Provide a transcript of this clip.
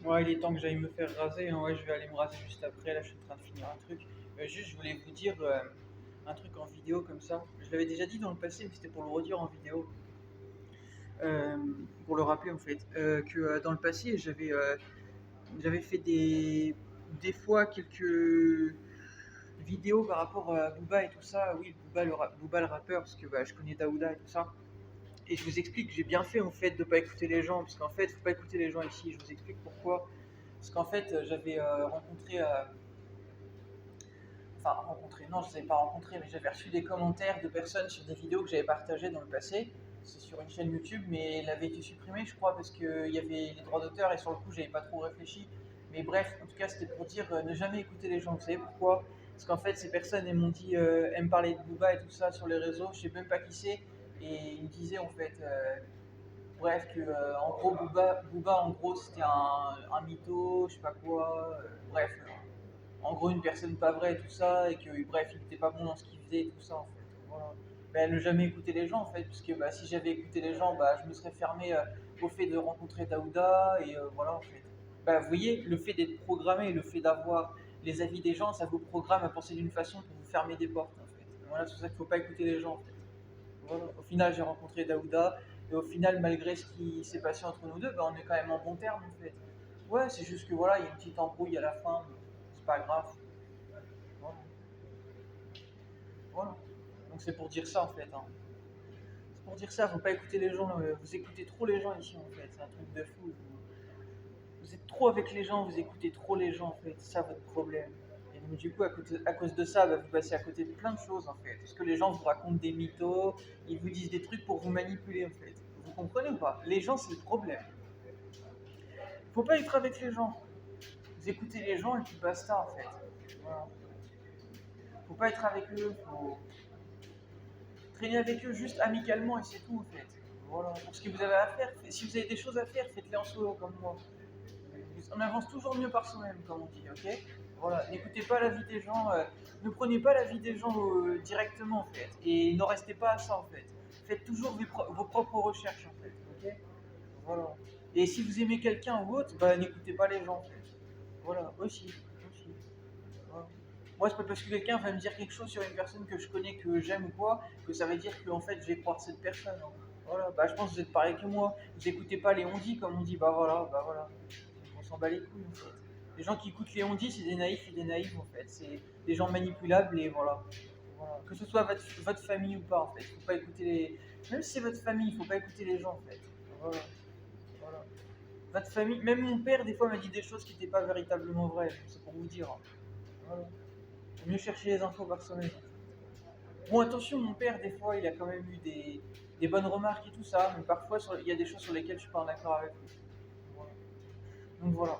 Ouais, il est temps que j'aille me faire raser, hein. Ouais, je vais aller me raser juste après. Là, je suis en train de finir un truc. Juste, je voulais vous dire un truc en vidéo comme ça. Je l'avais déjà dit dans le passé, mais c'était pour le redire en vidéo. Euh, pour le rappeler en fait. Que dans le passé, j'avais fait des fois quelques vidéos par rapport à Booba et tout ça. Oui, Booba le rappeur, parce que bah, je connais Daouda et tout ça. Et je vous explique que j'ai bien fait en fait de pas écouter les gens, parce qu'en fait, faut pas écouter les gens ici. Je vous explique pourquoi. Parce qu'en fait, j'avais rencontré, enfin rencontré, non, je ne les avais pas rencontrés, mais j'avais reçu des commentaires de personnes sur des vidéos que j'avais partagées dans le passé. C'est sur une chaîne YouTube, mais elle avait été supprimée, je crois, parce qu'il y avait les droits d'auteur et sur le coup, j'avais pas trop réfléchi. Mais bref, en tout cas, c'était pour dire ne jamais écouter les gens. Vous savez pourquoi? Parce qu'en fait, ces personnes, elles m'ont dit, elles me parlaient de Booba et tout ça sur les réseaux, je sais même pas qui c'est, et ils me disaient en fait, bref, que en gros, Booba en gros, c'était un mytho, je sais pas quoi, bref, en gros une personne pas vraie et tout ça, et que bref, il était pas bon dans ce qu'il faisait et tout ça en fait. Voilà. Ben, ne jamais écouter les gens en fait, puisque bah, si j'avais écouté les gens, bah, je me serais fermé au fait de rencontrer Daouda, et voilà en fait. Bah, vous voyez, le fait d'être programmé, le fait d'avoir les avis des gens, ça vous programme à penser d'une façon pour vous fermer des portes en fait. Voilà, c'est pour ça qu'il faut pas écouter les gens en fait. Voilà. Au final, j'ai rencontré Daouda, et au final, malgré ce qui s'est passé entre nous deux, bah, on est quand même en bon terme en fait. Ouais, c'est juste que voilà, il y a une petite embrouille à la fin, mais c'est pas grave. Voilà. Voilà. Donc c'est pour dire ça en fait, hein. C'est pour dire ça, faut pas écouter les gens. Vous écoutez trop les gens ici en fait, c'est un truc de fou. Vous êtes trop avec les gens, vous écoutez trop les gens en fait, c'est ça votre problème. Et donc du coup, à cause de ça, bah, vous passez à côté de plein de choses en fait. Parce que les gens vous racontent des mythos, ils vous disent des trucs pour vous manipuler en fait. Vous comprenez ou pas? Les gens, c'est le problème. Faut pas être avec les gens. Vous écoutez les gens et puis basta en fait. Voilà. Faut pas être avec eux, faut traîner avec eux juste amicalement et c'est tout en fait. Voilà. Pour ce que vous avez à faire, si vous avez des choses à faire, faites-les en solo comme moi. On avance toujours mieux par soi-même, comme on dit, ok? Voilà, n'écoutez pas l'avis des gens, ne prenez pas l'avis des gens directement en fait, et n'en restez pas à ça en fait. Faites toujours vos propres recherches en fait, ok? Voilà. Et si vous aimez quelqu'un ou autre, bah n'écoutez pas les gens en fait. Voilà, aussi. Voilà. Moi, c'est pas parce que quelqu'un va me dire quelque chose sur une personne que je connais, que j'aime ou quoi, que ça veut dire que en fait je vais croire cette personne, hein. Voilà, bah je pense que vous êtes pareil que moi. Vous écoutez pas les on-dit comme on dit, bah voilà. On s'en bat les couilles en fait. Les gens qui écoutent les on-dit, c'est des naïfs et des naïfs en fait. C'est des gens manipulables et voilà. Voilà. Que ce soit votre famille ou pas en fait. Faut pas écouter les. Même si c'est votre famille, il faut pas écouter les gens en fait. Voilà. Voilà. Votre famille, même mon père des fois m'a dit des choses qui n'étaient pas véritablement vraies. C'est pour vous dire, hein. Voilà. Faut mieux chercher les infos par soi-même. Bon, attention, mon père, des fois, il a quand même eu des bonnes remarques et tout ça, mais parfois, il y a des choses sur lesquelles je suis pas en accord avec lui. Voilà. Donc voilà.